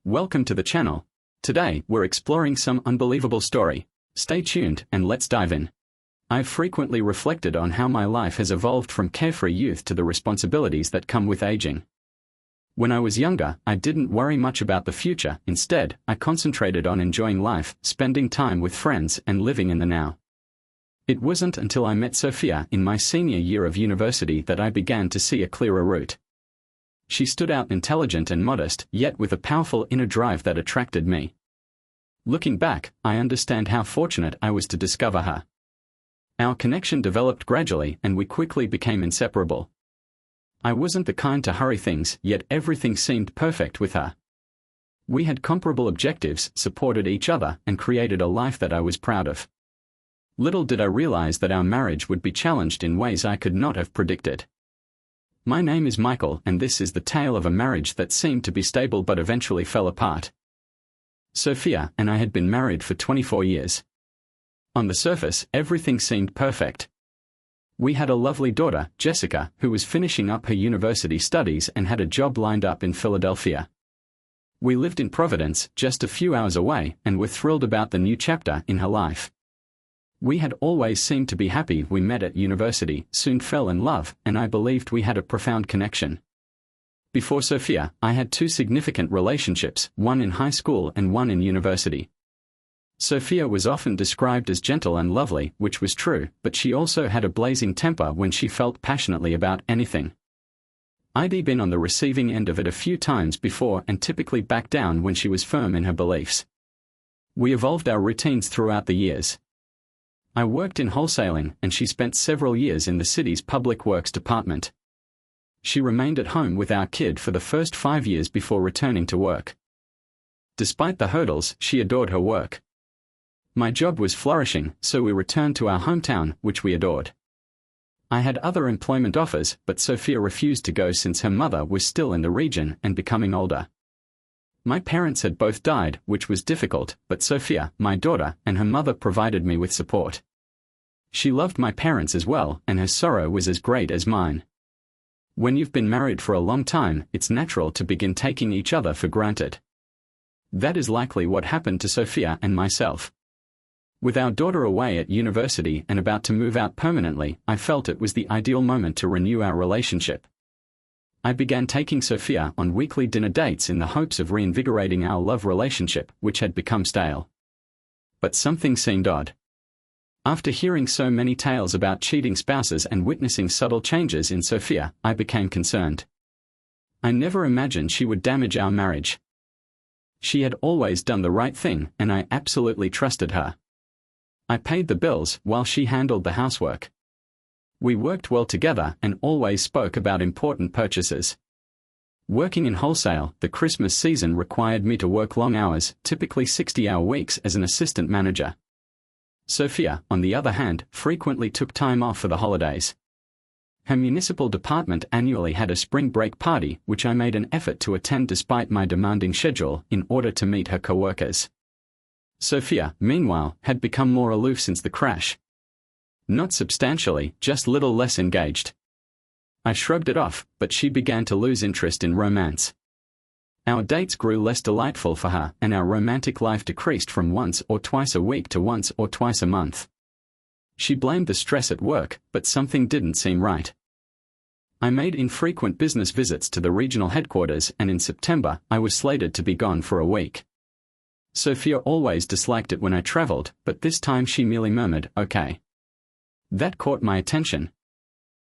Welcome to the channel. Today, we're exploring some unbelievable story. Stay tuned and let's dive in. I've frequently reflected on how my life has evolved from carefree youth to the responsibilities that come with aging. When I was younger, I didn't worry much about the future. Instead, I concentrated on enjoying life, spending time with friends, and living in the now. It wasn't until I met Sophia in my senior year of university that I began to see a clearer route. She stood out intelligent and modest, yet with a powerful inner drive that attracted me. Looking back, I understand how fortunate I was to discover her. Our connection developed gradually, and we quickly became inseparable. I wasn't the kind to hurry things, yet everything seemed perfect with her. We had comparable objectives, supported each other, and created a life that I was proud of. Little did I realize that our marriage would be challenged in ways I could not have predicted. My name is Michael, and this is the tale of a marriage that seemed to be stable but eventually fell apart. Sophia and I had been married for 24 years. On the surface, everything seemed perfect. We had a lovely daughter, Jessica, who was finishing up her university studies and had a job lined up in Philadelphia. We lived in Providence, just a few hours away, and were thrilled about the new chapter in her life. We had always seemed to be happy. We met at university, soon fell in love, and I believed we had a profound connection. Before Sophia, I had two significant relationships, one in high school and one in university. Sophia was often described as gentle and lovely, which was true, but she also had a blazing temper when she felt passionately about anything. I'd been on the receiving end of it a few times before and typically backed down when she was firm in her beliefs. We evolved our routines throughout the years. I worked in wholesaling, and she spent several years in the city's public works department. She remained at home with our kid for the first 5 years before returning to work. Despite the hurdles, she adored her work. My job was flourishing, so we returned to our hometown, which we adored. I had other employment offers, but Sophia refused to go since her mother was still in the region and becoming older. My parents had both died, which was difficult, but Sophia, my daughter, and her mother provided me with support. She loved my parents as well, and her sorrow was as great as mine. When you've been married for a long time, it's natural to begin taking each other for granted. That is likely what happened to Sophia and myself. With our daughter away at university and about to move out permanently, I felt it was the ideal moment to renew our relationship. I began taking Sophia on weekly dinner dates in the hopes of reinvigorating our love relationship, which had become stale. But something seemed odd. After hearing so many tales about cheating spouses and witnessing subtle changes in Sophia, I became concerned. I never imagined she would damage our marriage. She had always done the right thing, and I absolutely trusted her. I paid the bills while she handled the housework. We worked well together and always spoke about important purchases. Working in wholesale, the Christmas season required me to work long hours, typically 60-hour weeks as an assistant manager. Sophia, on the other hand, frequently took time off for the holidays. Her municipal department annually had a spring break party, which I made an effort to attend despite my demanding schedule in order to meet her coworkers. Sophia, meanwhile, had become more aloof since the crash. Not substantially, just little less engaged. I shrugged it off, but she began to lose interest in romance. Our dates grew less delightful for her, and our romantic life decreased from once or twice a week to once or twice a month. She blamed the stress at work, but something didn't seem right. I made infrequent business visits to the regional headquarters, and in September, I was slated to be gone for a week. Sophia always disliked it when I traveled, but this time she merely murmured, "Okay." That caught my attention.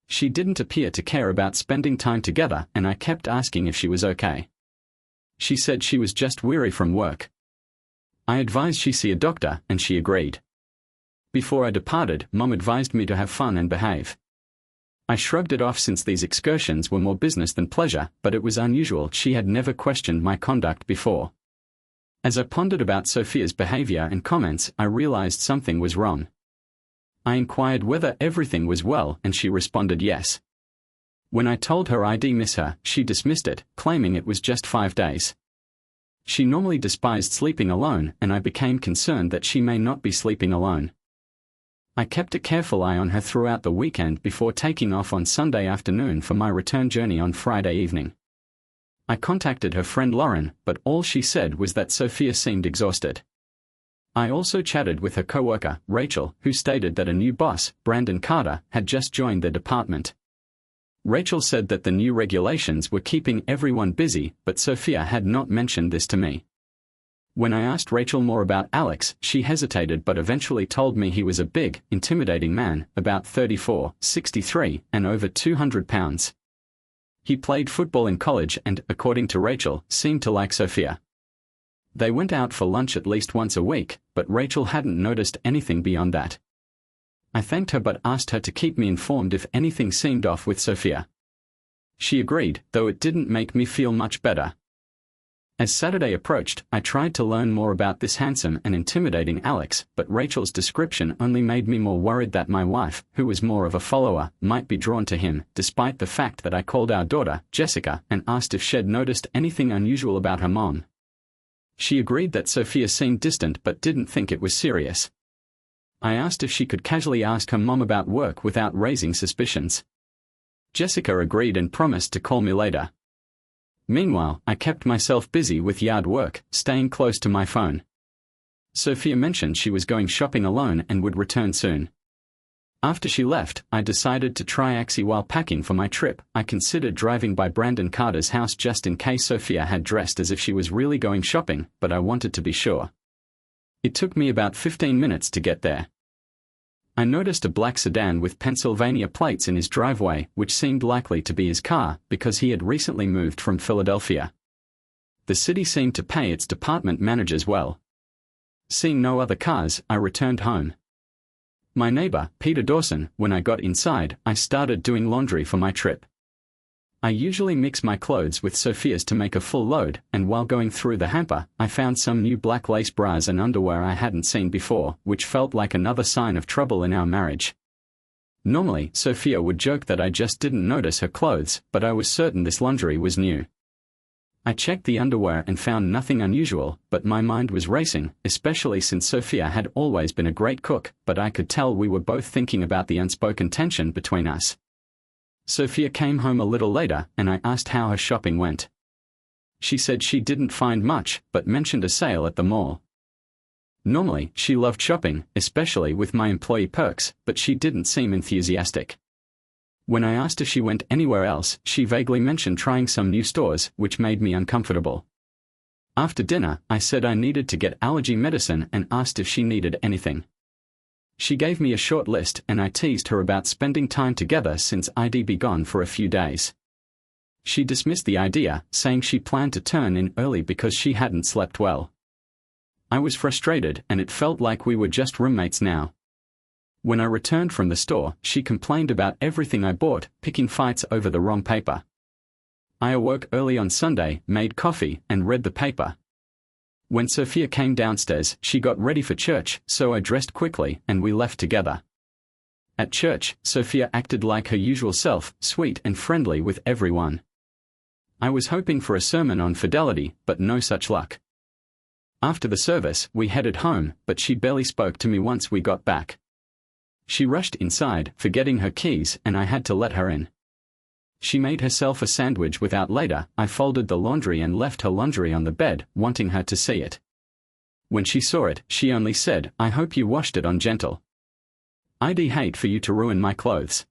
She didn't appear to care about spending time together, and I kept asking if she was okay. She said she was just weary from work. I advised she see a doctor, and she agreed. Before I departed, Mom advised me to have fun and behave. I shrugged it off since these excursions were more business than pleasure, but it was unusual. She had never questioned my conduct before. As I pondered about Sophia's behavior and comments, I realized something was wrong. I inquired whether everything was well, and she responded yes. When I told her I'd miss her, she dismissed it, claiming it was just 5 days. She normally despised sleeping alone, and I became concerned that she may not be sleeping alone. I kept a careful eye on her throughout the weekend before taking off on Sunday afternoon for my return journey on Friday evening. I contacted her friend Lauren, but all she said was that Sophia seemed exhausted. I also chatted with her coworker, Rachel, who stated that a new boss, Brandon Carter, had just joined their department. Rachel said that the new regulations were keeping everyone busy, but Sophia had not mentioned this to me. When I asked Rachel more about Alex, she hesitated but eventually told me he was a big, intimidating man, about 34, 63, and over 200 pounds. He played football in college and, according to Rachel, seemed to like Sophia. They went out for lunch at least once a week, but Rachel hadn't noticed anything beyond that. I thanked her but asked her to keep me informed if anything seemed off with Sophia. She agreed, though it didn't make me feel much better. As Saturday approached, I tried to learn more about this handsome and intimidating Alex, but Rachel's description only made me more worried that my wife, who was more of a follower, might be drawn to him, despite the fact that I called our daughter, Jessica, and asked if she'd noticed anything unusual about her mom. She agreed that Sophia seemed distant but didn't think it was serious. I asked if she could casually ask her mom about work without raising suspicions. Jessica agreed and promised to call me later. Meanwhile, I kept myself busy with yard work, staying close to my phone. Sophia mentioned she was going shopping alone and would return soon. After she left, I decided to try Axie while packing for my trip. I considered driving by Brandon Carter's house just in case Sophia had dressed as if she was really going shopping, but I wanted to be sure. It took me about 15 minutes to get there. I noticed a black sedan with Pennsylvania plates in his driveway, which seemed likely to be his car, because he had recently moved from Philadelphia. The city seemed to pay its department managers well. Seeing no other cars, I returned home. My neighbor, Peter Dawson, when I got inside, I started doing laundry for my trip. I usually mix my clothes with Sophia's to make a full load, and while going through the hamper, I found some new black lace bras and underwear I hadn't seen before, which felt like another sign of trouble in our marriage. Normally, Sophia would joke that I just didn't notice her clothes, but I was certain this lingerie was new. I checked the underwear and found nothing unusual, but my mind was racing, especially since Sophia had always been a great cook, but I could tell we were both thinking about the unspoken tension between us. Sophia came home a little later, and I asked how her shopping went. She said she didn't find much, but mentioned a sale at the mall. Normally, she loved shopping, especially with my employee perks, but she didn't seem enthusiastic. When I asked if she went anywhere else, she vaguely mentioned trying some new stores, which made me uncomfortable. After dinner, I said I needed to get allergy medicine and asked if she needed anything. She gave me a short list and I teased her about spending time together since I'd be gone for a few days. She dismissed the idea, saying she planned to turn in early because she hadn't slept well. I was frustrated and it felt like we were just roommates now. When I returned from the store, she complained about everything I bought, picking fights over the wrong paper. I awoke early on Sunday, made coffee, and read the paper. When Sophia came downstairs, she got ready for church, so I dressed quickly, and we left together. At church, Sophia acted like her usual self, sweet and friendly with everyone. I was hoping for a sermon on fidelity, but no such luck. After the service, we headed home, but she barely spoke to me once we got back. She rushed inside, forgetting her keys, and I had to let her in. She made herself a sandwich without later. I folded the laundry and left her lingerie on the bed, wanting her to see it. When she saw it, she only said, "I hope you washed it on gentle. I'd hate for you to ruin my clothes."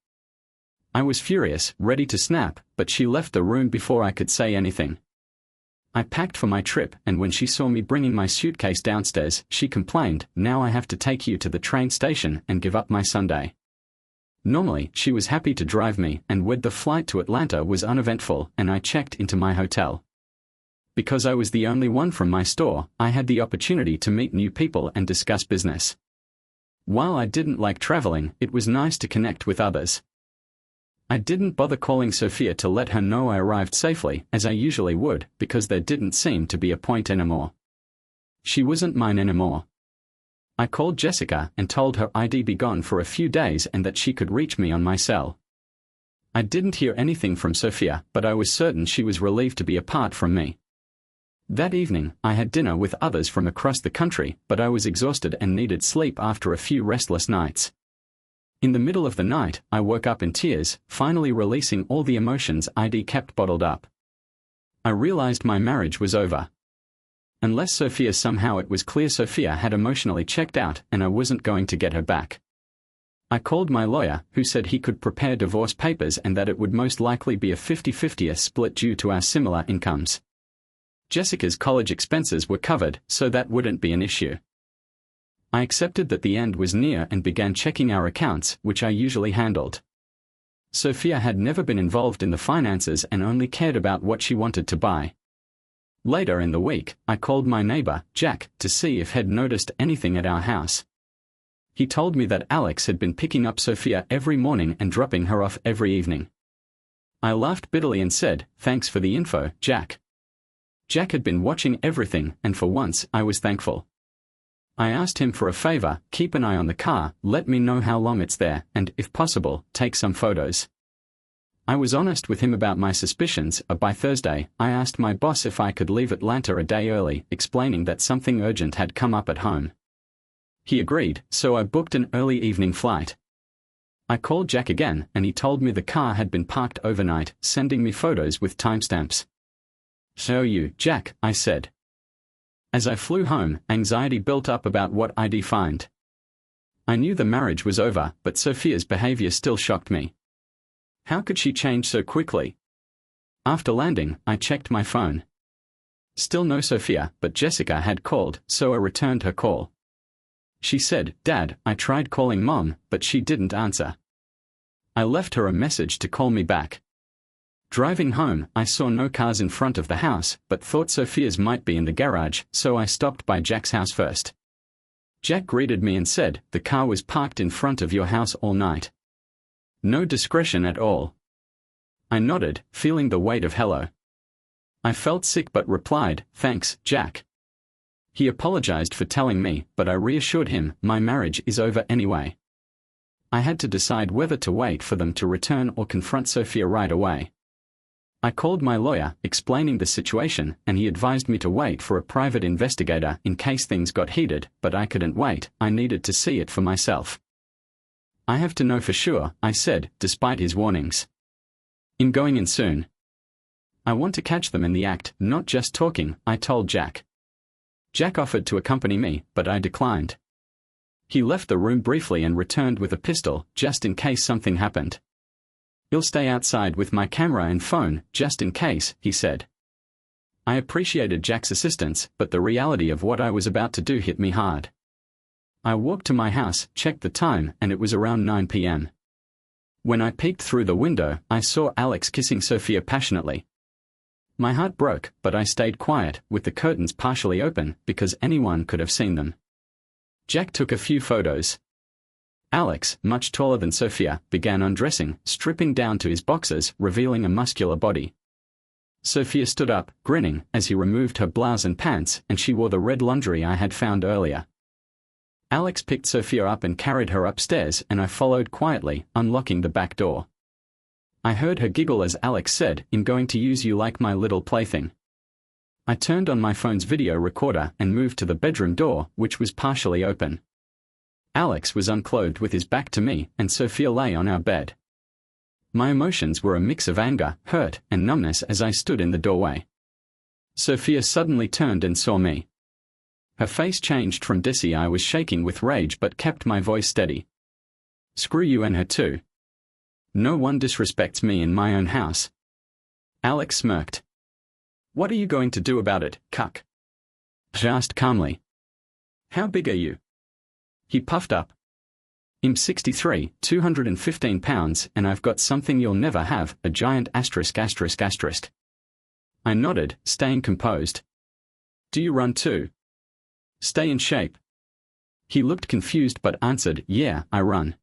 I was furious, ready to snap, but she left the room before I could say anything. I packed for my trip, and when she saw me bringing my suitcase downstairs, she complained, "Now I have to take you to the train station and give up my Sunday." Normally, she was happy to drive me, and when the flight to Atlanta was uneventful and I checked into my hotel. Because I was the only one from my store, I had the opportunity to meet new people and discuss business. While I didn't like traveling, it was nice to connect with others. I didn't bother calling Sophia to let her know I arrived safely, as I usually would, because there didn't seem to be a point anymore. She wasn't mine anymore. I called Jessica and told her I'd be gone for a few days and that she could reach me on my cell. I didn't hear anything from Sophia, but I was certain she was relieved to be apart from me. That evening, I had dinner with others from across the country, but I was exhausted and needed sleep after a few restless nights. In the middle of the night, I woke up in tears, finally releasing all the emotions I'd kept bottled up. I realized my marriage was over. Unless Sophia somehow it was clear Sophia had emotionally checked out and I wasn't going to get her back. I called my lawyer, who said he could prepare divorce papers and that it would most likely be a 50-50 split due to our similar incomes. Jessica's college expenses were covered, so that wouldn't be an issue. I accepted that the end was near and began checking our accounts, which I usually handled. Sophia had never been involved in the finances and only cared about what she wanted to buy. Later in the week, I called my neighbor, Jack, to see if he'd noticed anything at our house. He told me that Alex had been picking up Sophia every morning and dropping her off every evening. I laughed bitterly and said, "Thanks for the info, Jack." Jack had been watching everything, and for once, I was thankful. I asked him for a favor: keep an eye on the car, let me know how long it's there, and, if possible, take some photos. I was honest with him about my suspicions. By Thursday, I asked my boss if I could leave Atlanta a day early, explaining that something urgent had come up at home. He agreed, so I booked an early evening flight. I called Jack again, and he told me the car had been parked overnight, sending me photos with timestamps. "So you, Jack," I said. As I flew home, anxiety built up about what I'd find. I knew the marriage was over, but Sophia's behavior still shocked me. How could she change so quickly? After landing, I checked my phone. Still no Sophia, but Jessica had called, so I returned her call. She said, "Dad, I tried calling Mom, but she didn't answer." I left her a message to call me back. Driving home, I saw no cars in front of the house, but thought Sophia's might be in the garage, so I stopped by Jack's house first. Jack greeted me and said, "The car was parked in front of your house all night. No discretion at all." I nodded, feeling the weight of hello. I felt sick but replied, "Thanks, Jack." He apologized for telling me, but I reassured him, my marriage is over anyway. I had to decide whether to wait for them to return or confront Sophia right away. I called my lawyer, explaining the situation, and he advised me to wait for a private investigator in case things got heated, but I couldn't wait, I needed to see it for myself. "I have to know for sure," I said, despite his warnings. "I'm going in soon. I want to catch them in the act, not just talking," I told Jack. Jack offered to accompany me, but I declined. He left the room briefly and returned with a pistol, just in case something happened. "I'll stay outside with my camera and phone, just in case," he said. I appreciated Jack's assistance, but the reality of what I was about to do hit me hard. I walked to my house, checked the time, and it was around 9 p.m. When I peeked through the window, I saw Alex kissing Sophia passionately. My heart broke, but I stayed quiet, with the curtains partially open, because anyone could have seen them. Jack took a few photos. Alex, much taller than Sophia, began undressing, stripping down to his boxers, revealing a muscular body. Sophia stood up, grinning, as he removed her blouse and pants, and she wore the red lingerie I had found earlier. Alex picked Sophia up and carried her upstairs, and I followed quietly, unlocking the back door. I heard her giggle as Alex said, "I'm going to use you like my little plaything." I turned on my phone's video recorder and moved to the bedroom door, which was partially open. Alex was unclothed with his back to me, and Sophia lay on our bed. My emotions were a mix of anger, hurt, and numbness as I stood in the doorway. Sophia suddenly turned and saw me. Her face changed from dizzy. I was shaking with rage but kept my voice steady. "Screw you and her too. No one disrespects me in my own house." Alex smirked. "What are you going to do about it, cuck?" she asked calmly. "How big are you?" He puffed up. "I'm 63, 215 pounds, and I've got something you'll never have, a giant asterisk asterisk asterisk." I nodded, staying composed. "Do you run too?" "Stay in shape." He looked confused but answered, "Yeah, I run."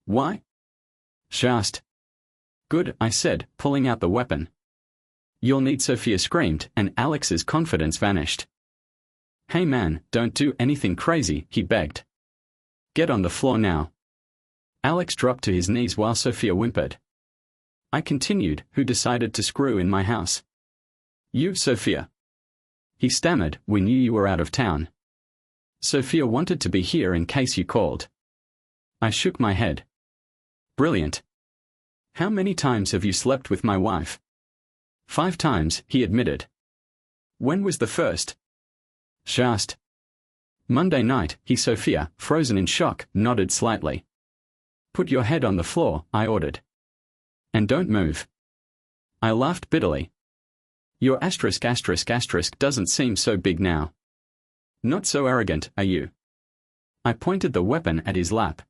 "Why?" she asked. "Good," I said, pulling out the weapon. "You'll need," Sophia screamed, and Alex's confidence vanished. "Hey man, don't do anything crazy," he begged. "Get on the floor now." Alex dropped to his knees while Sophia whimpered. I continued, "Who decided to screw in my house?" "You, Sophia." He stammered, "We knew you were out of town. Sophia wanted to be here in case you called." I shook my head. "Brilliant. How many times have you slept with my wife?" 5 times, he admitted. When was the first? She asked. Monday night, he. Sophia, frozen in shock, nodded slightly. Put your head on the floor, I ordered. And don't move. I laughed bitterly. Your **** doesn't seem so big now. Not so arrogant, are you? I pointed the weapon at his lap.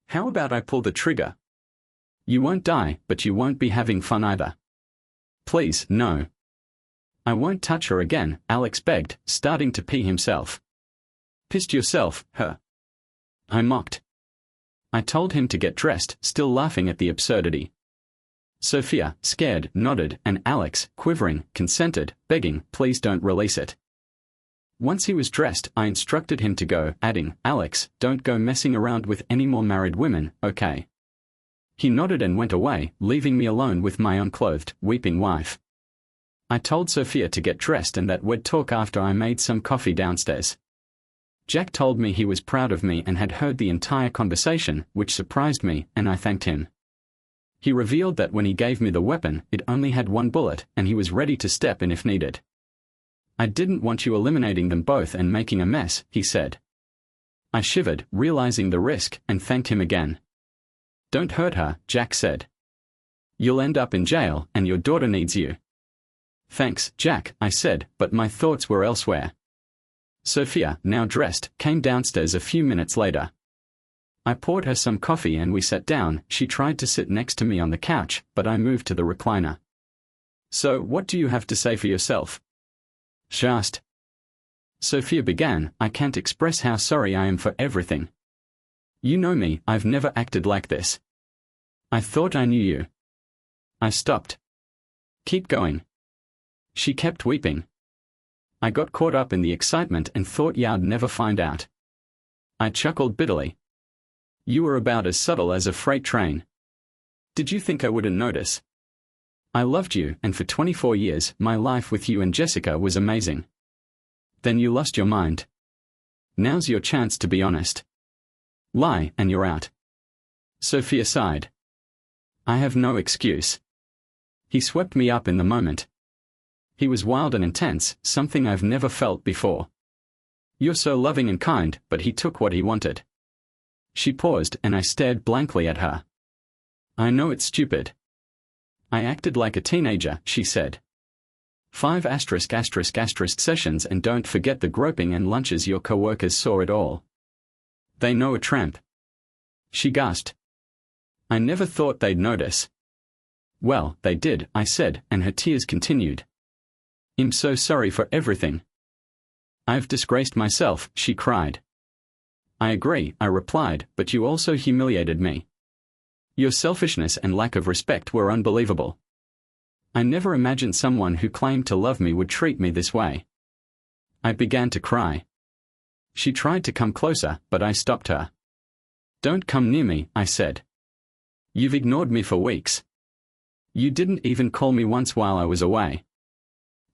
How about I pull the trigger? You won't die, but you won't be having fun either. Please, no. I won't touch her again, Alex begged, starting to pee himself. Pissed yourself, huh? I mocked. I told him to get dressed, still laughing at the absurdity. Sophia, scared, nodded, and Alex, quivering, consented, begging, please don't release it. Once he was dressed, I instructed him to go, adding, Alex, don't go messing around with any more married women, okay? He nodded and went away, leaving me alone with my unclothed, weeping wife. I told Sophia to get dressed and that we'd talk after I made some coffee downstairs. Jack told me he was proud of me and had heard the entire conversation, which surprised me, and I thanked him. He revealed that when he gave me the weapon, it only had 1 bullet, and he was ready to step in if needed. I didn't want you eliminating them both and making a mess, he said. I shivered, realizing the risk, and thanked him again. Don't hurt her, Jack said. You'll end up in jail, and your daughter needs you. Thanks, Jack, I said, but my thoughts were elsewhere. Sophia, now dressed, came downstairs a few minutes later. I poured her some coffee and we sat down. She tried to sit next to me on the couch, but I moved to the recliner. So, what do you have to say for yourself? She asked. Sophia began, I can't express how sorry I am for everything. You know me, I've never acted like this. I thought I knew you. I stopped. Keep going. She kept weeping. I got caught up in the excitement and thought you'd never find out. I chuckled bitterly. You were about as subtle as a freight train. Did you think I wouldn't notice? I loved you, and for 24 years, my life with you and Jessica was amazing. Then you lost your mind. Now's your chance to be honest. Lie, and you're out. Sophia sighed. I have no excuse. He swept me up in the moment. He was wild and intense, something I've never felt before. You're so loving and kind, but he took what he wanted. She paused and I stared blankly at her. I know it's stupid. I acted like a teenager, she said. 5 *** sessions and don't forget the groping and lunches your co-workers saw it all. They know a tramp. She gasped. I never thought they'd notice. Well, they did, I said, and her tears continued. I'm so sorry for everything. I've disgraced myself, she cried. I agree, I replied, but you also humiliated me. Your selfishness and lack of respect were unbelievable. I never imagined someone who claimed to love me would treat me this way. I began to cry. She tried to come closer, but I stopped her. Don't come near me, I said. You've ignored me for weeks. You didn't even call me once while I was away.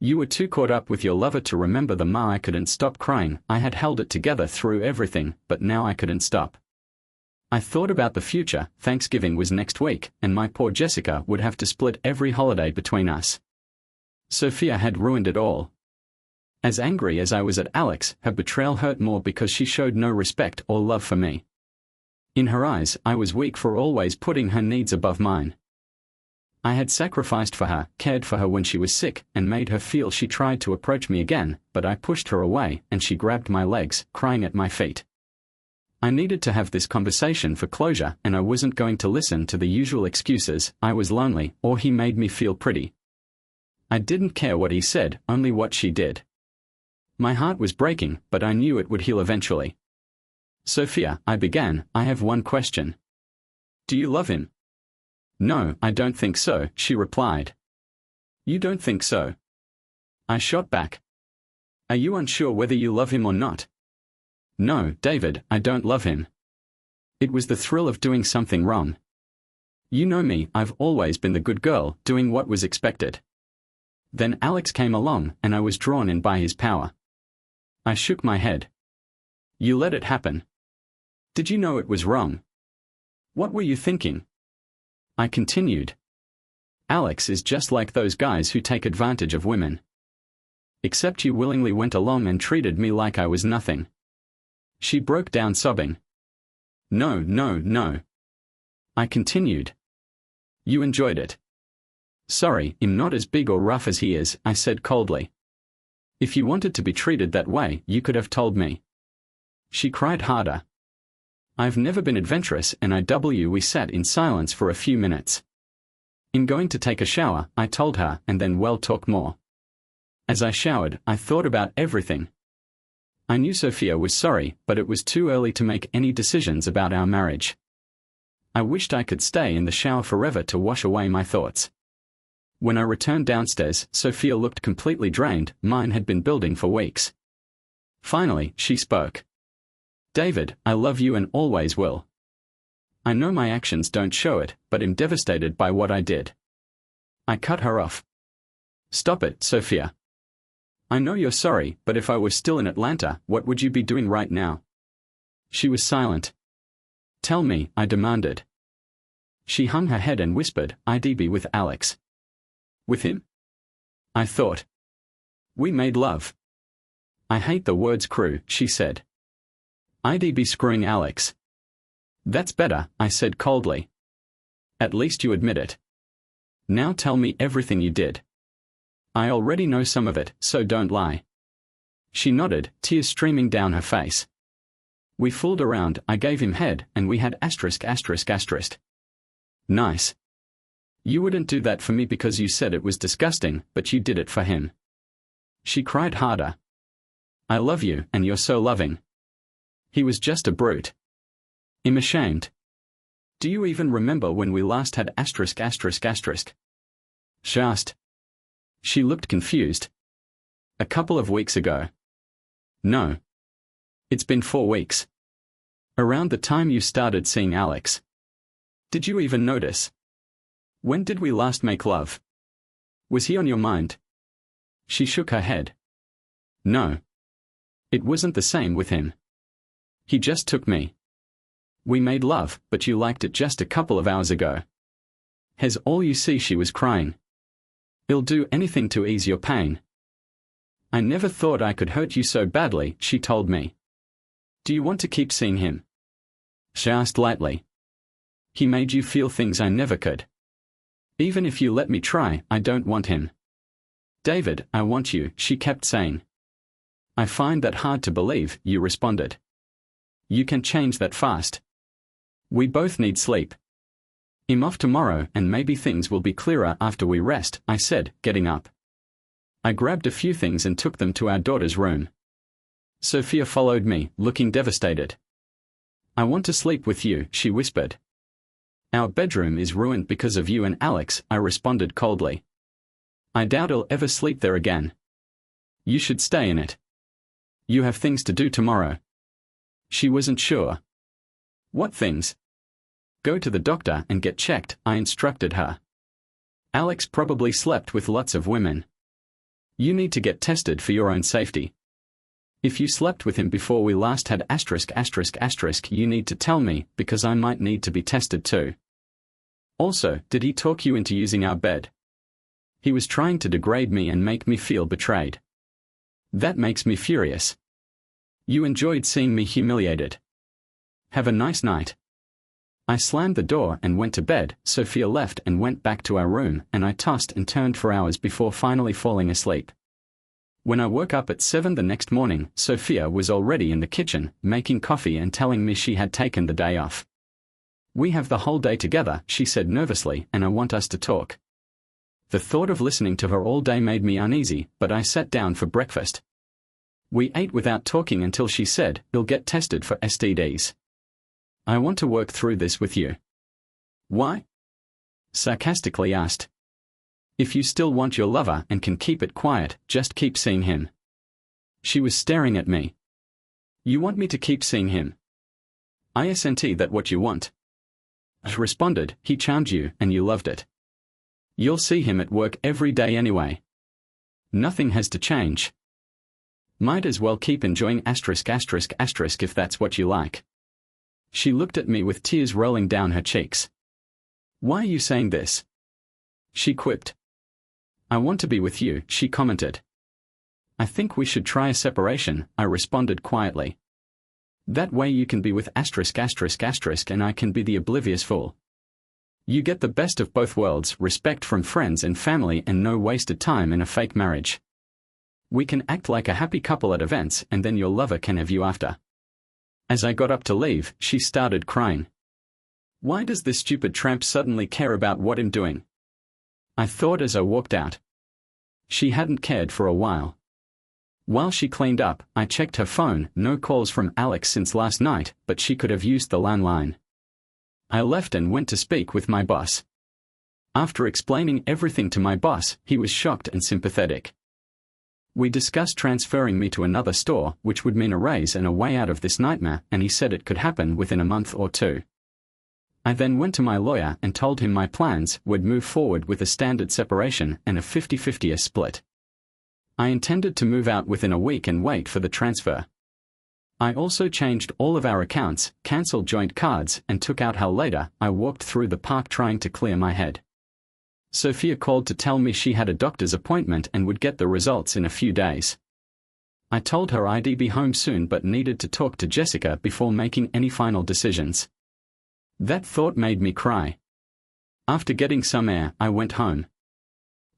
You were too caught up with your lover to remember the I couldn't stop crying. I had held it together through everything, but now I couldn't stop. I thought about the future. Thanksgiving was next week, and my poor Jessica would have to split every holiday between us. Sophia had ruined it all. As angry as I was at Alex, her betrayal hurt more because she showed no respect or love for me. In her eyes, I was weak for always putting her needs above mine. I had sacrificed for her, cared for her when she was sick, and made her feel. She tried to approach me again, but I pushed her away, and she grabbed my legs, crying at my feet. I needed to have this conversation for closure, and I wasn't going to listen to the usual excuses. I was lonely, or he made me feel pretty. I didn't care what he said, only what she did. My heart was breaking, but I knew it would heal eventually. Sophia, I began, I have one question. Do you love him? No, I don't think so, she replied. You don't think so? I shot back. Are you unsure whether you love him or not? No, David, I don't love him. It was the thrill of doing something wrong. You know me, I've always been the good girl, doing what was expected. Then Alex came along, and I was drawn in by his power. I shook my head. You let it happen. Did you know it was wrong? What were you thinking? I continued. Alex is just like those guys who take advantage of women. Except you willingly went along and treated me like I was nothing. She broke down sobbing. No, no, no. I continued. You enjoyed it. Sorry, I'm not as big or rough as he is, I said coldly. If you wanted to be treated that way, you could have told me. She cried harder. I've never been adventurous, and we sat in silence for a few minutes. I'm going to take a shower, I told her, and then we'll talk more. As I showered, I thought about everything. I knew Sophia was sorry, but it was too early to make any decisions about our marriage. I wished I could stay in the shower forever to wash away my thoughts. When I returned downstairs, Sophia looked completely drained. Mine had been building for weeks. Finally, she spoke. David, I love you and always will. I know my actions don't show it, but I'm devastated by what I did. I cut her off. Stop it, Sophia. I know you're sorry, but if I were still in Atlanta, what would you be doing right now? She was silent. Tell me, I demanded. She hung her head and whispered, I'd be with Alex. With him? I thought. We made love. I hate the words crew, she said. I'd be screwing Alex. That's better, I said coldly. At least you admit it. Now tell me everything you did. I already know some of it, so don't lie. She nodded, tears streaming down her face. We fooled around, I gave him head, and we had *****. Nice. You wouldn't do that for me because you said it was disgusting, but you did it for him. She cried harder. I love you, and you're so loving. He was just a brute. I'm ashamed. Do you even remember when we last had *****? She asked. She looked confused. A couple of weeks ago. No. It's been 4 weeks. Around the time you started seeing Alex. Did you even notice? When did we last make love? Was he on your mind? She shook her head. No. It wasn't the same with him. He just took me. We made love, but you liked it just a couple of hours ago. Has all you see? She was crying. I'll do anything to ease your pain. I never thought I could hurt you so badly, she told me. Do you want to keep seeing him? She asked lightly. He made you feel things I never could. Even if you let me try, I don't want him. David, I want you, she kept saying. I find that hard to believe, you responded. You can change that fast. We both need sleep. I'm off tomorrow and maybe things will be clearer after we rest, I said, getting up. I grabbed a few things and took them to our daughter's room. Sophia followed me, looking devastated. I want to sleep with you, she whispered. Our bedroom is ruined because of you and Alex, I responded coldly. I doubt I'll ever sleep there again. You should stay in it. You have things to do tomorrow. She wasn't sure. What things? Go to the doctor and get checked, I instructed her. Alex probably slept with lots of women. You need to get tested for your own safety. If you slept with him before we last had ****, you need to tell me, because I might need to be tested too. Also, did he talk you into using our bed? He was trying to degrade me and make me feel betrayed. That makes me furious. You enjoyed seeing me humiliated. Have a nice night. I slammed the door and went to bed. Sophia left and went back to our room, and I tossed and turned for hours before finally falling asleep. When I woke up at 7 the next morning, Sophia was already in the kitchen, making coffee and telling me she had taken the day off. We have the whole day together, she said nervously, and I want us to talk. The thought of listening to her all day made me uneasy, but I sat down for breakfast. We ate without talking until she said, "You'll get tested for STDs. I want to work through this with you." Why? Sarcastically asked. If you still want your lover and can keep it quiet, just keep seeing him. She was staring at me. You want me to keep seeing him? Isn't that what you want? I responded, he charmed you and you loved it. You'll see him at work every day anyway. Nothing has to change. Might as well keep enjoying ***** if that's what you like. She looked at me with tears rolling down her cheeks. Why are you saying this? She quipped. I want to be with you, she commented. I think we should try a separation, I responded quietly. That way you can be with **** and I can be the oblivious fool. You get the best of both worlds, respect from friends and family and no wasted time in a fake marriage. We can act like a happy couple at events and then your lover can have you after. As I got up to leave, she started crying. Why does this stupid tramp suddenly care about what I'm doing? I thought as I walked out. She hadn't cared for a while. While she cleaned up, I checked her phone, no calls from Alex since last night, but she could have used the landline. I left and went to speak with my boss. After explaining everything to my boss, he was shocked and sympathetic. We discussed transferring me to another store, which would mean a raise and a way out of this nightmare, and he said it could happen within a month or two. I then went to my lawyer and told him my plans would move forward with a standard separation and a 50-50 split. I intended to move out within a week and wait for the transfer. I also changed all of our accounts, cancelled joint cards, and took out how later I walked through the park trying to clear my head. Sophia called to tell me she had a doctor's appointment and would get the results in a few days. I told her I'd be home soon but needed to talk to Jessica before making any final decisions. That thought made me cry. After getting some air, I went home.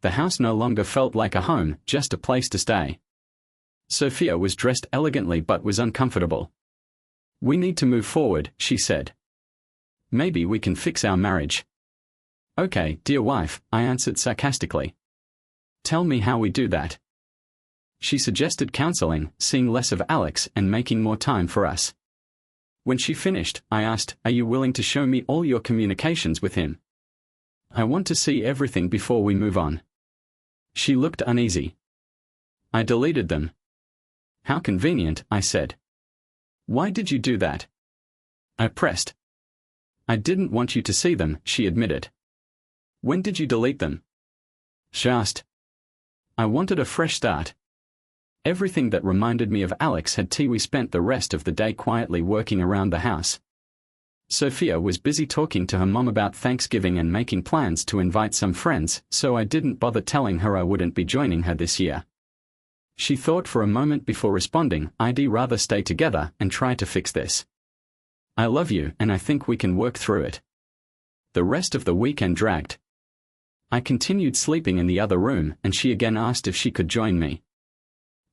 The house no longer felt like a home, just a place to stay. Sophia was dressed elegantly but was uncomfortable. We need to move forward, she said. Maybe we can fix our marriage. Okay, dear wife, I answered sarcastically. Tell me how we do that. She suggested counseling, seeing less of Alex and making more time for us. When she finished, I asked, are you willing to show me all your communications with him? I want to see everything before we move on. She looked uneasy. I deleted them. How convenient, I said. Why did you do that? I pressed. I didn't want you to see them, she admitted. When did you delete them? She asked. I wanted a fresh start. Everything that reminded me of Alex had tea. We spent the rest of the day quietly working around the house. Sophia was busy talking to her mom about Thanksgiving and making plans to invite some friends, so I didn't bother telling her I wouldn't be joining her this year. She thought for a moment before responding, I'd rather stay together and try to fix this. I love you and I think we can work through it. The rest of the weekend dragged. I continued sleeping in the other room and she again asked if she could join me.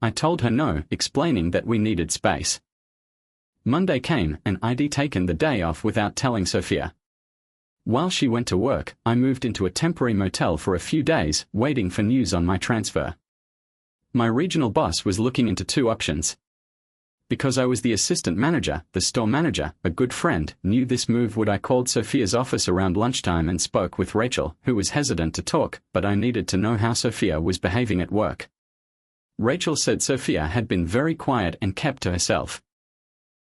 I told her no, explaining that we needed space. Monday came and I'd taken the day off without telling Sophia. While she went to work, I moved into a temporary motel for a few days, waiting for news on my transfer. My regional boss was looking into two options. Because I was the assistant manager, the store manager, a good friend, knew this move would. I called Sophia's office around lunchtime and spoke with Rachel, who was hesitant to talk, but I needed to know how Sophia was behaving at work. Rachel said Sophia had been very quiet and kept to herself.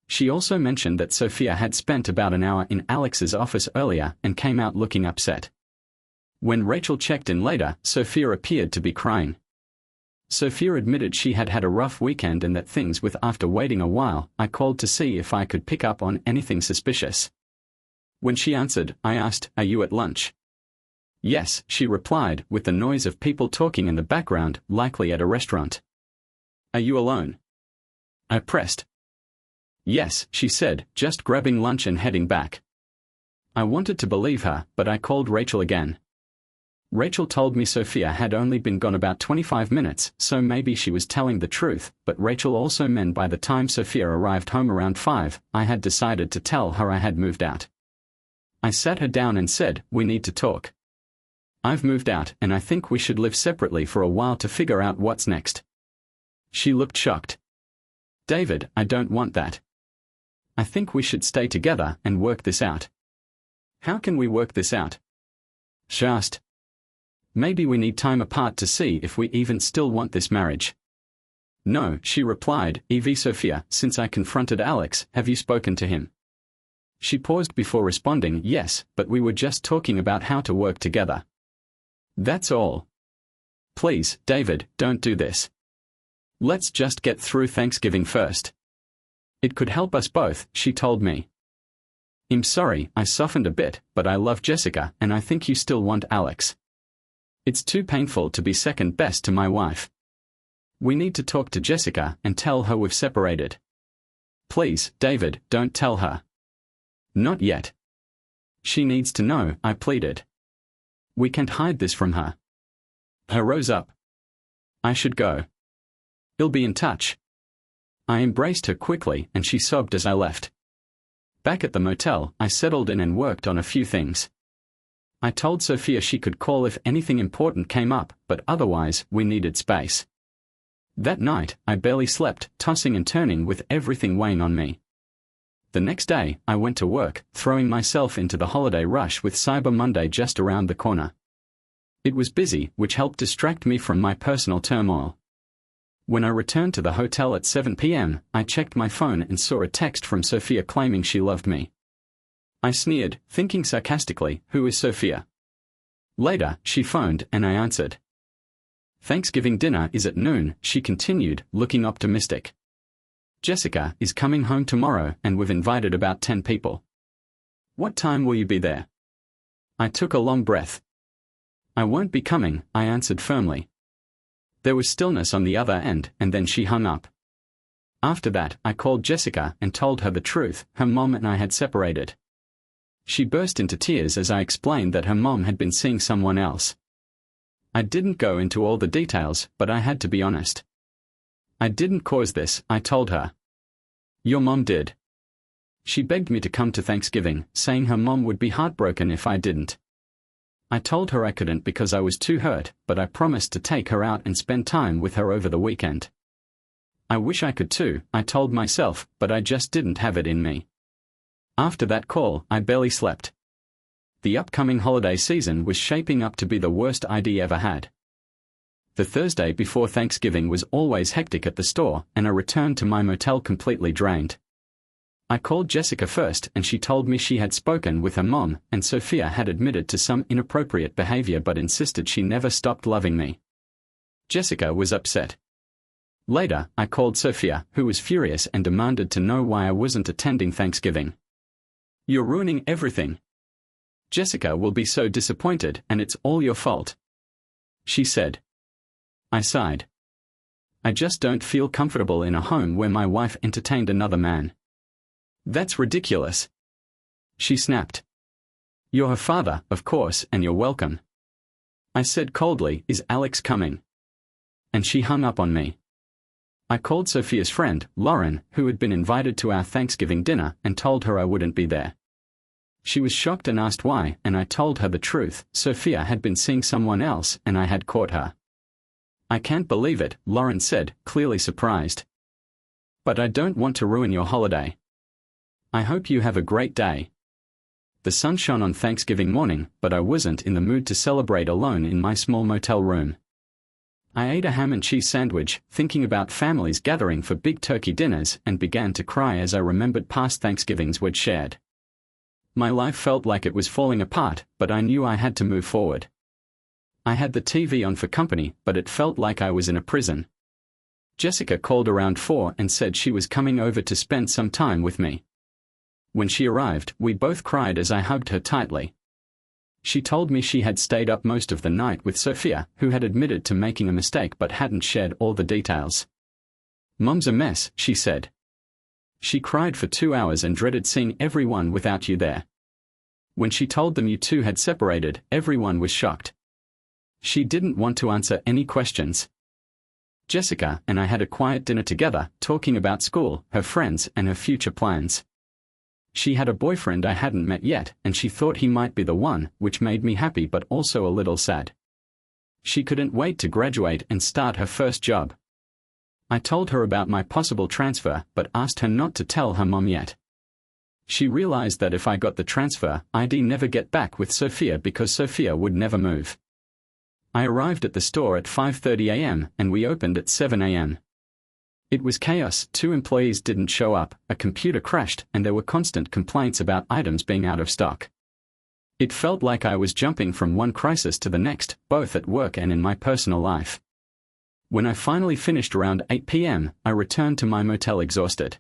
She also mentioned that Sophia had spent about an hour in Alex's office earlier and came out looking upset. When Rachel checked in later, Sophia appeared to be crying. Sophia admitted she had had a rough weekend and that things with. After waiting a while, I called to see if I could pick up on anything suspicious. When she answered, I asked, "Are you at lunch?" "Yes," she replied, with the noise of people talking in the background, likely at a restaurant. "Are you alone?" I pressed. "Yes," she said, just grabbing lunch and heading back. I wanted to believe her, but I called Rachel again. Rachel told me Sophia had only been gone about 25 minutes, so maybe she was telling the truth, but Rachel also meant by the time Sophia arrived home around 5, I had decided to tell her I had moved out. I sat her down and said, "We need to talk. I've moved out and I think we should live separately for a while to figure out what's next." She looked shocked. "David, I don't want that. I think we should stay together and work this out." "How can we work this out?" she asked. "Maybe we need time apart to see if we even still want this marriage." "No," she replied, Sophia, since I confronted Alex, have you spoken to him?" She paused before responding, "Yes, but we were just talking about how to work together." "That's all. Please, David, don't do this. Let's just get through Thanksgiving first. It could help us both," she told me. "I'm sorry," I softened a bit, "but I love Jessica and I think you still want Alex." It's too painful to be second best to my wife. We need to talk to Jessica and tell her we've separated. Please, David, don't tell her. Not yet. She needs to know, I pleaded. We can't hide this from her. Her rose up. I should go. I'll be in touch. I embraced her quickly and she sobbed as I left. Back at the motel, I settled in and worked on a few things. I told Sophia she could call if anything important came up, but otherwise, we needed space. That night, I barely slept, tossing and turning with everything weighing on me. The next day, I went to work, throwing myself into the holiday rush with Cyber Monday just around the corner. It was busy, which helped distract me from my personal turmoil. When I returned to the hotel at 7 p.m., I checked my phone and saw a text from Sophia claiming she loved me. I sneered, thinking sarcastically, "Who is Sophia?" Later, she phoned and I answered. "Thanksgiving dinner is at noon," she continued, looking optimistic. "Jessica is coming home tomorrow and we've invited about 10 people. What time will you be there?" I took a long breath. "I won't be coming," I answered firmly. There was stillness on the other end, and then she hung up. After that, I called Jessica and told her the truth. Her mom and I had separated. She burst into tears as I explained that her mom had been seeing someone else. I didn't go into all the details, but I had to be honest. "I didn't cause this," I told her. "Your mom did." She begged me to come to Thanksgiving, saying her mom would be heartbroken if I didn't. I told her I couldn't because I was too hurt, but I promised to take her out and spend time with her over the weekend. I wish I could too, I told myself, but I just didn't have it in me. After that call, I barely slept. The upcoming holiday season was shaping up to be the worst I'd ever had. The Thursday before Thanksgiving was always hectic at the store, and I returned to my motel completely drained. I called Jessica first and she told me she had spoken with her mom and Sophia had admitted to some inappropriate behavior but insisted she never stopped loving me. Jessica was upset. Later, I called Sophia, who was furious and demanded to know why I wasn't attending Thanksgiving. "You're ruining everything. Jessica will be so disappointed and it's all your fault," she said. I sighed. "I just don't feel comfortable in a home where my wife entertained another man." "That's ridiculous," she snapped. "You're her father, of course, and you're welcome." I said coldly, "Is Alex coming?" And she hung up on me. I called Sophia's friend, Lauren, who had been invited to our Thanksgiving dinner, and told her I wouldn't be there. She was shocked and asked why, and I told her the truth. Sophia had been seeing someone else and I had caught her. "I can't believe it," Lauren said, clearly surprised. "But I don't want to ruin your holiday. I hope you have a great day." The sun shone on Thanksgiving morning, but I wasn't in the mood to celebrate alone in my small motel room. I ate a ham and cheese sandwich, thinking about families gathering for big turkey dinners, and began to cry as I remembered past Thanksgivings we'd shared. My life felt like it was falling apart, but I knew I had to move forward. I had the TV on for company, but it felt like I was in a prison. Jessica called around 4 and said she was coming over to spend some time with me. When she arrived, we both cried as I hugged her tightly. She told me she had stayed up most of the night with Sophia, who had admitted to making a mistake but hadn't shared all the details. "Mom's a mess," she said. "She cried for 2 hours and dreaded seeing everyone without you there. When she told them you two had separated, everyone was shocked. She didn't want to answer any questions." Jessica and I had a quiet dinner together, talking about school, her friends, and her future plans. She had a boyfriend I hadn't met yet, and she thought he might be the one, which made me happy but also a little sad. She couldn't wait to graduate and start her first job. I told her about my possible transfer, but asked her not to tell her mom yet. She realized that if I got the transfer, I'd never get back with Sophia because Sophia would never move. I arrived at the store at 5:30 a.m. and we opened at 7 a.m. It was chaos. 2 employees didn't show up, a computer crashed, and there were constant complaints about items being out of stock. It felt like I was jumping from one crisis to the next, both at work and in my personal life. When I finally finished around 8 p.m., I returned to my motel exhausted.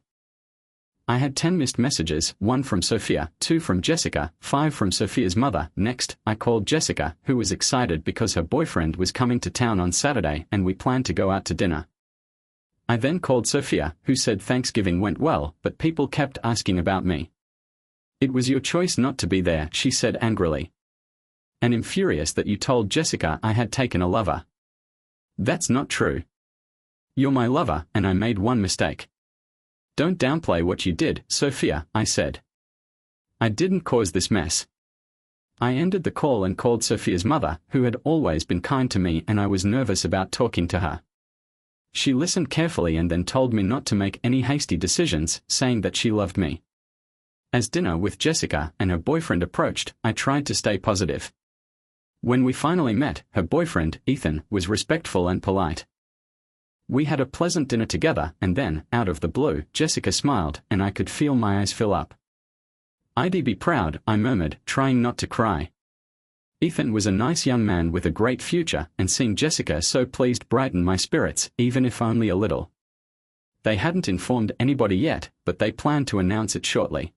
I had 10 missed messages, 1 from Sophia, 2 from Jessica, 5 from Sophia's mother. Next, I called Jessica, who was excited because her boyfriend was coming to town on Saturday and we planned to go out to dinner. I then called Sophia, who said Thanksgiving went well, but people kept asking about me. It was your choice not to be there, she said angrily. And I'm furious that you told Jessica I had taken a lover. That's not true. You're my lover, and I made one mistake. Don't downplay what you did, Sophia, I said. I didn't cause this mess. I ended the call and called Sophia's mother, who had always been kind to me, and I was nervous about talking to her. She listened carefully and then told me not to make any hasty decisions, saying that she loved me. As dinner with Jessica and her boyfriend approached, I tried to stay positive. When we finally met, her boyfriend, Ethan, was respectful and polite. We had a pleasant dinner together, and then, out of the blue, Jessica smiled, and I could feel my eyes fill up. "I'd be proud," I murmured, trying not to cry. Ethan was a nice young man with a great future, and seeing Jessica so pleased brightened my spirits, even if only a little. They hadn't informed anybody yet, but they planned to announce it shortly.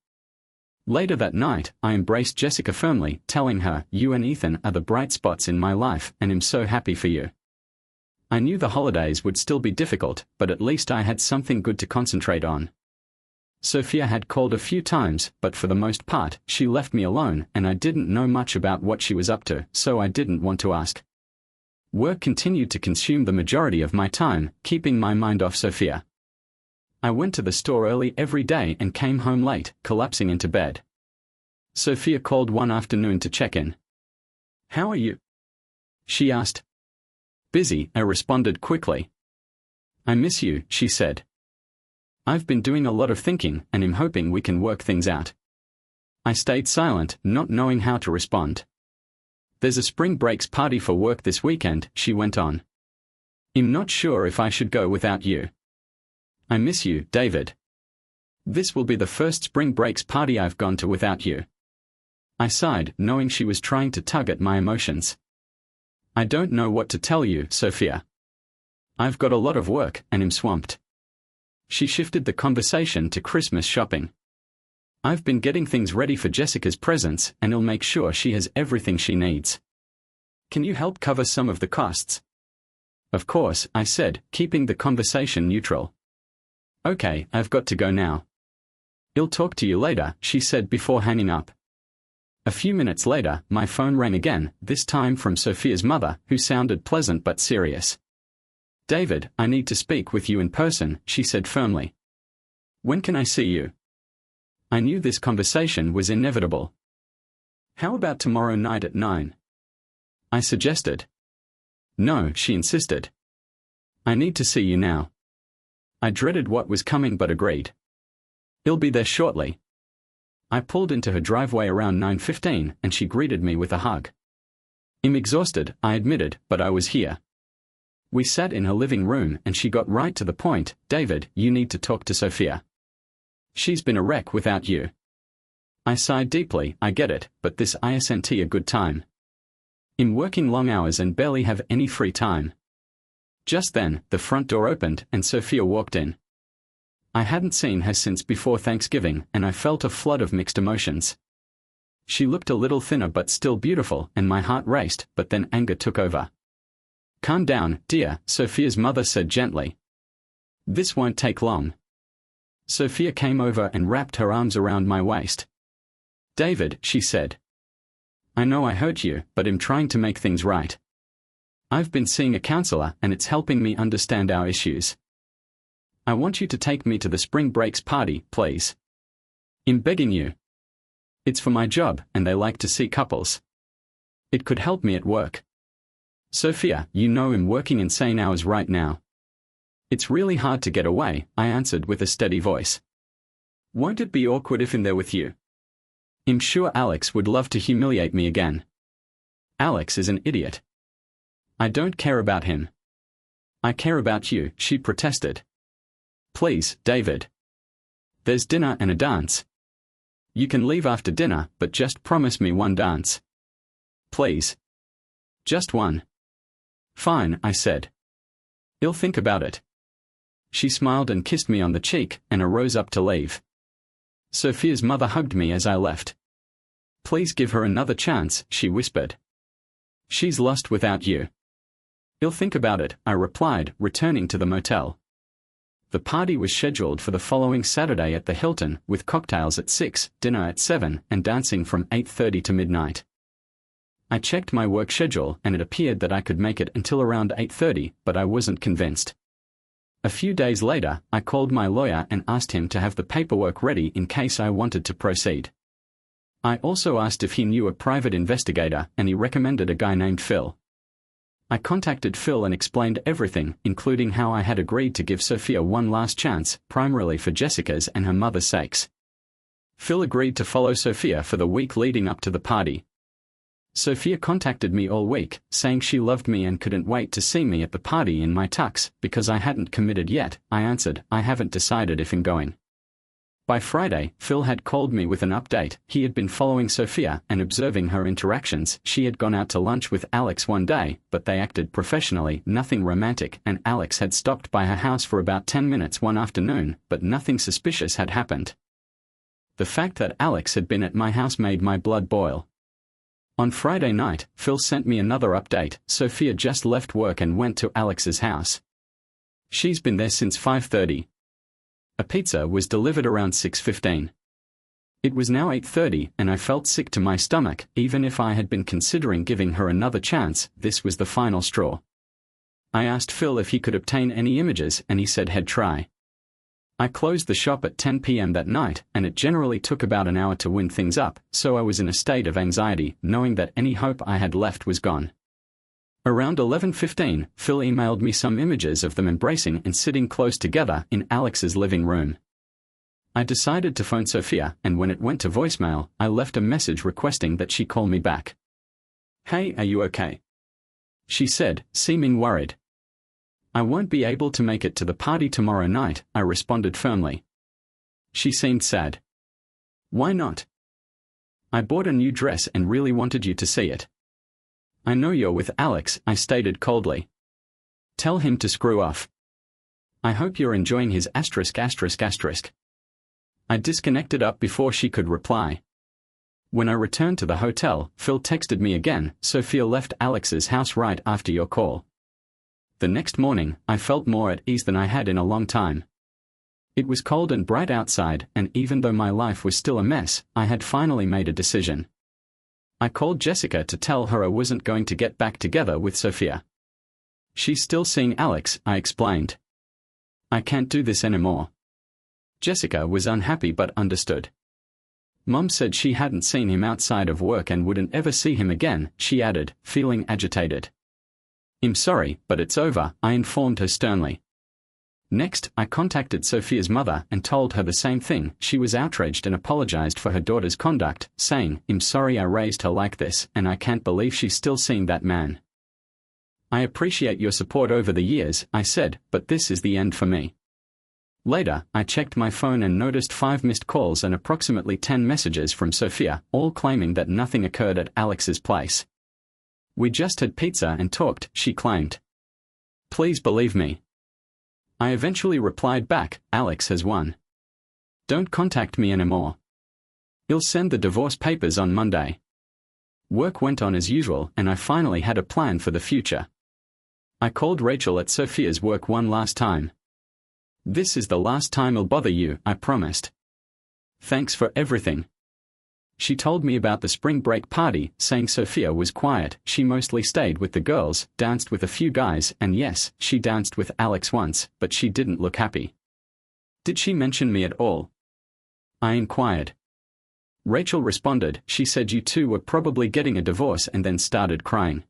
Later that night, I embraced Jessica firmly, telling her, "You and Ethan are the bright spots in my life, and I'm so happy for you." I knew the holidays would still be difficult, but at least I had something good to concentrate on. Sophia had called a few times, but for the most part, she left me alone, and I didn't know much about what she was up to, so I didn't want to ask. Work continued to consume the majority of my time, keeping my mind off Sophia. I went to the store early every day and came home late, collapsing into bed. Sophia called one afternoon to check in. "How are you?" she asked. "Busy," I responded quickly. "I miss you," she said. "I've been doing a lot of thinking, and I'm hoping we can work things out." I stayed silent, not knowing how to respond. "There's a spring breaks party for work this weekend," she went on. "I'm not sure if I should go without you." "I miss you, David. This will be the first spring breaks party I've gone to without you." I sighed, knowing she was trying to tug at my emotions. "I don't know what to tell you, Sophia. I've got a lot of work, and I'm swamped." She shifted the conversation to Christmas shopping. "I've been getting things ready for Jessica's presents, and I'll make sure she has everything she needs. Can you help cover some of the costs?" "Of course," I said, keeping the conversation neutral. "Okay, I've got to go now." "I'll talk to you later," she said before hanging up. A few minutes later, my phone rang again, this time from Sophia's mother, who sounded pleasant but serious. "David, I need to speak with you in person," she said firmly. "When can I see you?" I knew this conversation was inevitable. "How about tomorrow night at 9? I suggested. "No," she insisted. "I need to see you now." I dreaded what was coming but agreed. "I'll be there shortly." I pulled into her driveway around 9:15, and she greeted me with a hug. "I'm exhausted," I admitted, "but I was here." We sat in her living room and she got right to the point. "David, you need to talk to Sophia. She's been a wreck without you." I sighed deeply. "I get it, but this isn't a good time. I'm working long hours and barely have any free time." Just then, the front door opened and Sophia walked in. I hadn't seen her since before Thanksgiving, and I felt a flood of mixed emotions. She looked a little thinner but still beautiful, and my heart raced, but then anger took over. "Calm down, dear," Sophia's mother said gently. "This won't take long." Sophia came over and wrapped her arms around my waist. "David," she said. "I know I hurt you, but I'm trying to make things right. I've been seeing a counselor, and it's helping me understand our issues. I want you to take me to the spring breaks party, please. I'm begging you. It's for my job, and they like to see couples. It could help me at work. Sophia, you know I'm working insane hours right now. It's really hard to get away," I answered with a steady voice. "Won't it be awkward if I'm there with you? I'm sure Alex would love to humiliate me again." "Alex is an idiot. I don't care about him." "I care about you," she protested. "Please, David. There's dinner and a dance. You can leave after dinner, but just promise me one dance. Please. Just one." "Fine," I said. "I'll think about it." She smiled and kissed me on the cheek, and arose up to leave. Sophia's mother hugged me as I left. "Please give her another chance," she whispered. "She's lost without you." "I'll think about it," I replied, returning to the motel. The party was scheduled for the following Saturday at the Hilton, with cocktails at 6, dinner at 7, and dancing from 8:30 to midnight. I checked my work schedule and it appeared that I could make it until around 8:30, but I wasn't convinced. A few days later, I called my lawyer and asked him to have the paperwork ready in case I wanted to proceed. I also asked if he knew a private investigator, and he recommended a guy named Phil. I contacted Phil and explained everything, including how I had agreed to give Sophia one last chance, primarily for Jessica's and her mother's sakes. Phil agreed to follow Sophia for the week leading up to the party. Sophia contacted me all week, saying she loved me and couldn't wait to see me at the party in my tux. Because I hadn't committed yet, I answered, "I haven't decided if I'm going." By Friday, Phil had called me with an update. He had been following Sophia and observing her interactions. She had gone out to lunch with Alex one day, but they acted professionally, nothing romantic, and Alex had stopped by her house for about 10 minutes one afternoon, but nothing suspicious had happened. The fact that Alex had been at my house made my blood boil. On Friday night, Phil sent me another update. Sophia just left work and went to Alex's house. She's been there since 5:30. A pizza was delivered around 6:15. It was now 8:30 and I felt sick to my stomach. Even if I had been considering giving her another chance, this was the final straw. I asked Phil if he could obtain any images and he said he'd try. I closed the shop at 10 p.m. that night, and it generally took about an hour to wind things up, so I was in a state of anxiety, knowing that any hope I had left was gone. Around 11:15, Phil emailed me some images of them embracing and sitting close together in Alex's living room. I decided to phone Sophia, and when it went to voicemail, I left a message requesting that she call me back. "Hey, are you okay?" she said, seeming worried. "I won't be able to make it to the party tomorrow night," I responded firmly. She seemed sad. "Why not?" "I bought a new dress and really wanted you to see it." "I know you're with Alex," I stated coldly. "Tell him to screw off. I hope you're enjoying his asterisk asterisk asterisk." I disconnected up before she could reply. When I returned to the hotel, Phil texted me again, "Sophia left Alex's house right after your call." The next morning, I felt more at ease than I had in a long time. It was cold and bright outside, and even though my life was still a mess, I had finally made a decision. I called Jessica to tell her I wasn't going to get back together with Sophia. "She's still seeing Alex," I explained. "I can't do this anymore." Jessica was unhappy but understood. Mom said she hadn't seen him outside of work and wouldn't ever see him again, she added, feeling agitated. "I'm sorry, but it's over," I informed her sternly. Next, I contacted Sophia's mother and told her the same thing. She was outraged and apologized for her daughter's conduct, saying, "I'm sorry I raised her like this, and I can't believe she's still seeing that man." "I appreciate your support over the years," I said, "but this is the end for me." Later, I checked my phone and noticed 5 missed calls and approximately 10 messages from Sophia, all claiming that nothing occurred at Alex's place. "We just had pizza and talked," she claimed. "Please believe me." I eventually replied back, "Alex has won. Don't contact me anymore. He'll send the divorce papers on Monday." Work went on as usual, and I finally had a plan for the future. I called Rachel at Sophia's work one last time. "This is the last time I'll bother you," I promised. "Thanks for everything." She told me about the spring break party, saying Sophia was quiet. She mostly stayed with the girls, danced with a few guys, and yes, she danced with Alex once, but she didn't look happy. "Did she mention me at all?" I inquired. Rachel responded, "She said you two were probably getting a divorce," and then started crying.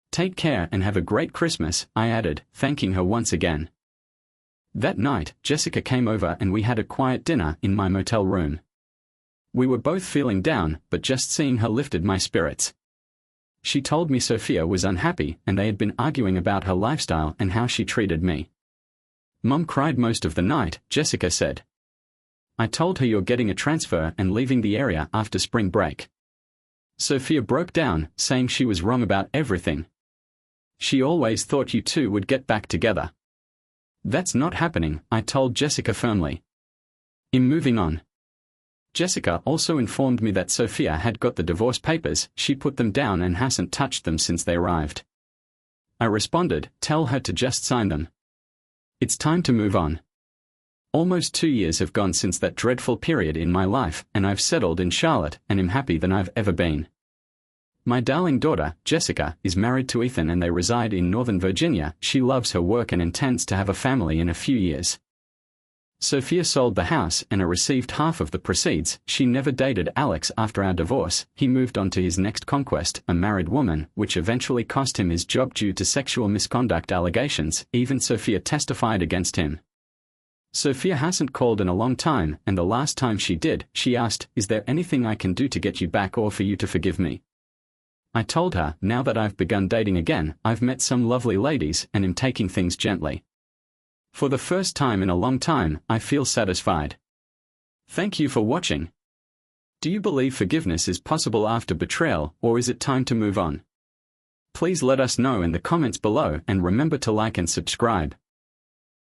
"Take care and have a great Christmas," I added, thanking her once again. That night, Jessica came over and we had a quiet dinner in my motel room. We were both feeling down, but just seeing her lifted my spirits. She told me Sophia was unhappy and they had been arguing about her lifestyle and how she treated me. "Mom cried most of the night," Jessica said. "I told her you're getting a transfer and leaving the area after spring break." Sophia broke down, saying she was wrong about everything. She always thought you two would get back together. "That's not happening," I told Jessica firmly. "I'm moving on." Jessica also informed me that Sophia had got the divorce papers, she put them down and hasn't touched them since they arrived. I responded, tell her to just sign them. It's time to move on. Almost 2 years have gone since that dreadful period in my life, and I've settled in Charlotte and am happier than I've ever been. My darling daughter, Jessica, is married to Ethan and they reside in Northern Virginia. She loves her work and intends to have a family in a few years. Sophia sold the house and received half of the proceeds. She never dated Alex after our divorce. He moved on to his next conquest, a married woman, which eventually cost him his job due to sexual misconduct allegations. Even Sophia testified against him. Sophia hasn't called in a long time, and the last time she did, she asked, is there anything I can do to get you back or for you to forgive me? I told her, now that I've begun dating again, I've met some lovely ladies and am taking things gently. For the first time in a long time, I feel satisfied. Thank you for watching. Do you believe forgiveness is possible after betrayal, or is it time to move on? Please let us know in the comments below and remember to like and subscribe.